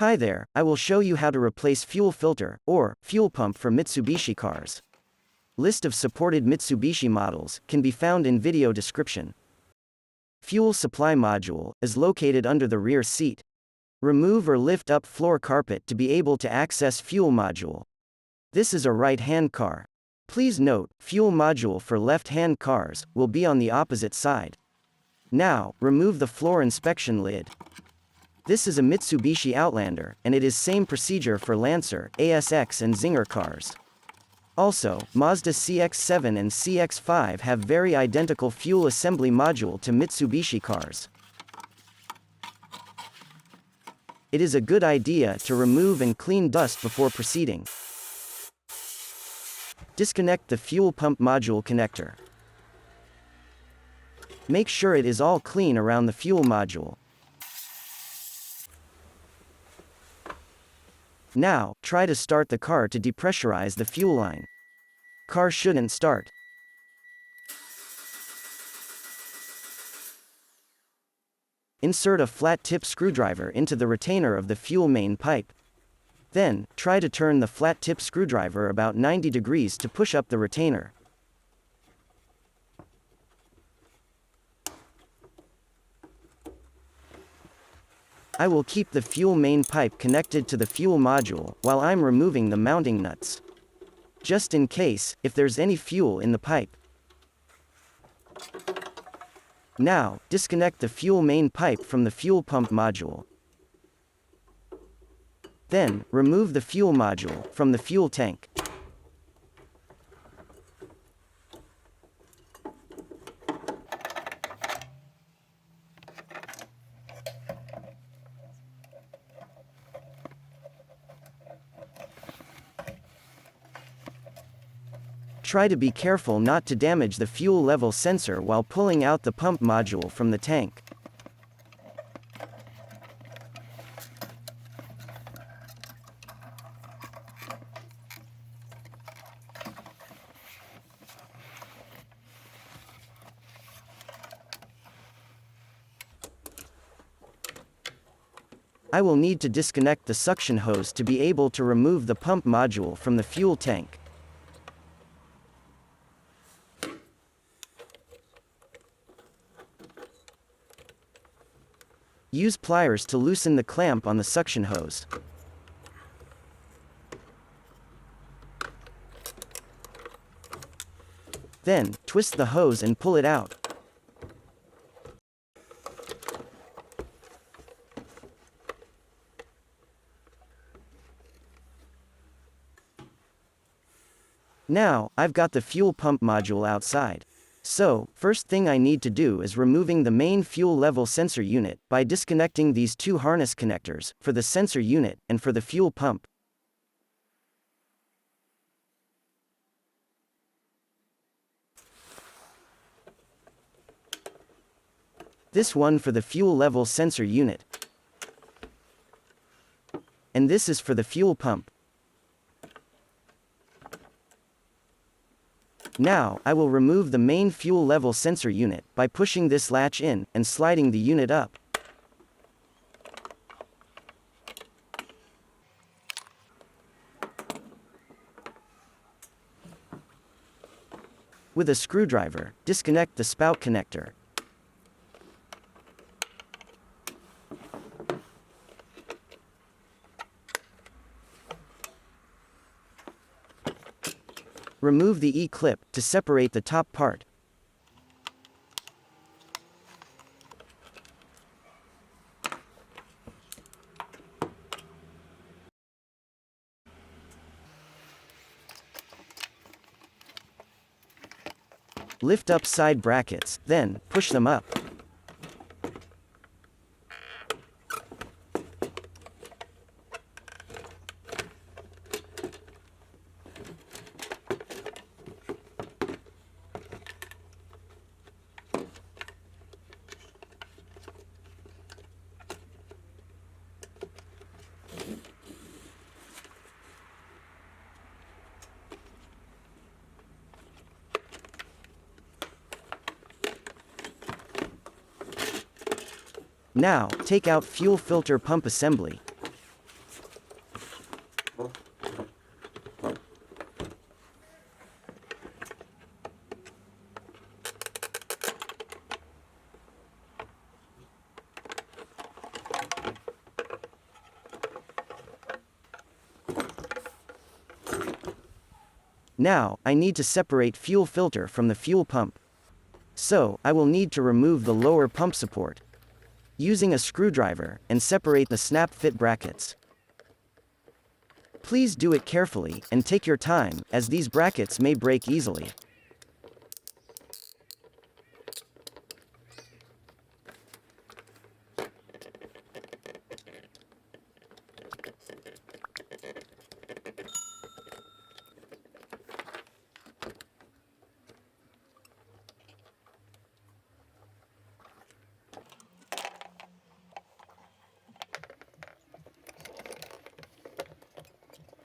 Hi there, I will show you how to replace fuel filter, or fuel pump for Mitsubishi cars. List of supported Mitsubishi models can be found in video description. Fuel supply module is located under the rear seat. Remove or lift up floor carpet to be able to access fuel module. This is a right-hand car. Please note, fuel module for left-hand cars will be on the opposite side. Now, remove the floor inspection lid. This is a Mitsubishi Outlander, and it is same procedure for Lancer, ASX and Zinger cars. Also, Mazda CX-7 and CX-5 have very identical fuel assembly module to Mitsubishi cars. It is a good idea to remove and clean dust before proceeding. Disconnect the fuel pump module connector. Make sure it is all clean around the fuel module. Now, try to start the car to depressurize the fuel line. Car shouldn't start. Insert a flat-tip screwdriver into the retainer of the fuel main pipe. Then, try to turn the flat-tip screwdriver about 90 degrees to push up the retainer. I will keep the fuel main pipe connected to the fuel module while I'm removing the mounting nuts. Just in case, if there's any fuel in the pipe. Now, disconnect the fuel main pipe from the fuel pump module. Then, remove the fuel module from the fuel tank. Try to be careful not to damage the fuel level sensor while pulling out the pump module from the tank. I will need to disconnect the suction hose to be able to remove the pump module from the fuel tank. Use pliers to loosen the clamp on the suction hose. Then, twist the hose and pull it out. Now, I've got the fuel pump module outside. So, first thing I need to do is removing the main fuel level sensor unit by disconnecting these two harness connectors, for the sensor unit and for the fuel pump. This one for the fuel level sensor unit. And this is for the fuel pump. Now, I will remove the main fuel level sensor unit by pushing this latch in and sliding the unit up. With a screwdriver, disconnect the spout connector. Remove the E-clip to separate the top part. Lift up side brackets, then push them up. Now, take out fuel filter pump assembly. Now, I need to separate fuel filter from the fuel pump. So, I will need to remove the lower pump support using a screwdriver and separate the snap fit brackets. Please do it carefully and take your time, as these brackets may break easily.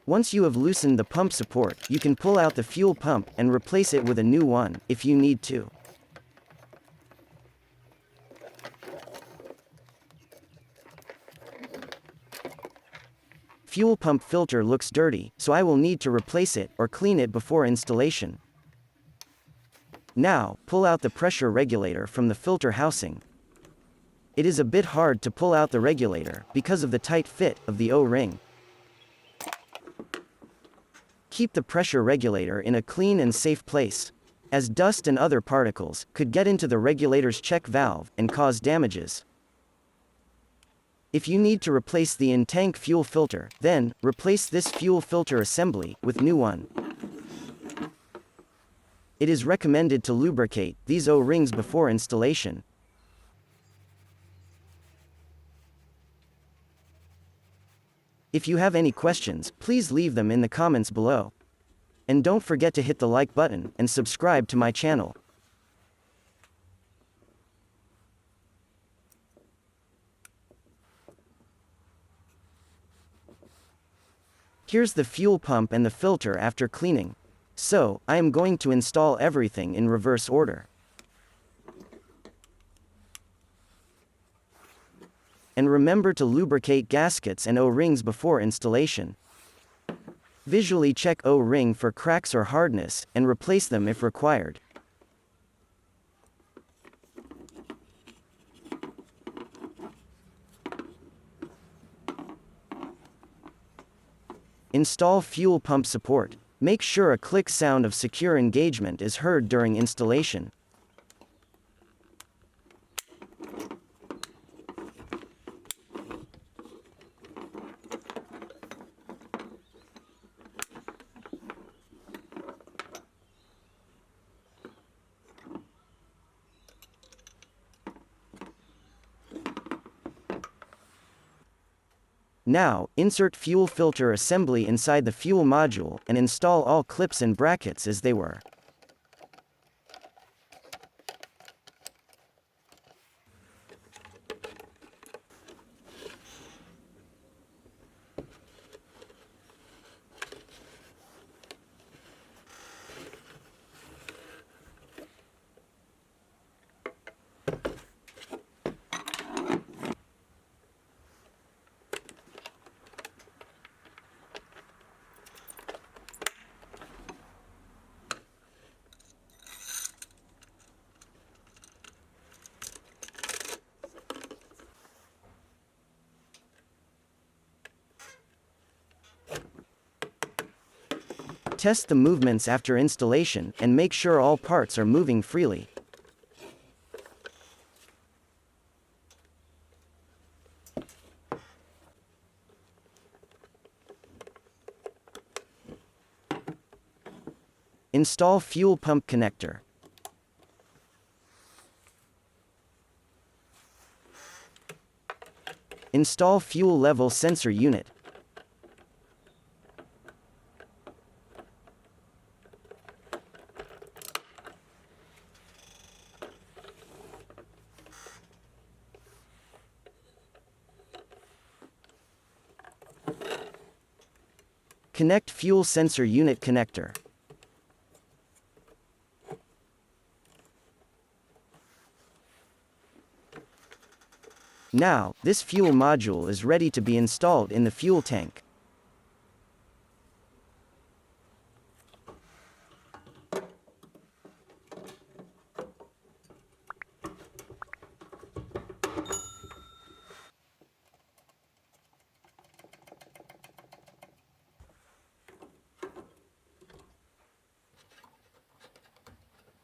Once you have loosened the pump support, you can pull out the fuel pump and replace it with a new one, if you need to. Fuel pump filter looks dirty, so I will need to replace it or clean it before installation. Now, pull out the pressure regulator from the filter housing. It is a bit hard to pull out the regulator because of the tight fit of the O-ring. Keep the pressure regulator in a clean and safe place, as dust and other particles could get into the regulator's check valve and cause damages. If you need to replace the in-tank fuel filter, then replace this fuel filter assembly with new one. It is recommended to lubricate these O-rings before installation. If you have any questions, please leave them in the comments below. And don't forget to hit the like button and subscribe to my channel. Here's the fuel pump and the filter after cleaning. So, I am going to install everything in reverse order. And remember to lubricate gaskets and O-rings before installation. Visually check O-ring for cracks or hardness, and replace them if required. Install fuel pump support. Make sure a click sound of secure engagement is heard during installation. Now, insert fuel filter assembly inside the fuel module and install all clips and brackets as they were. Test the movements after installation and make sure all parts are moving freely. Install fuel pump connector. Install fuel level sensor unit. Connect fuel sensor unit connector. Now, this fuel module is ready to be installed in the fuel tank.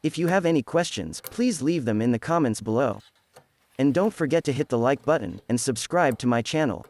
If you have any questions, please leave them in the comments below. And don't forget to hit the like button and subscribe to my channel.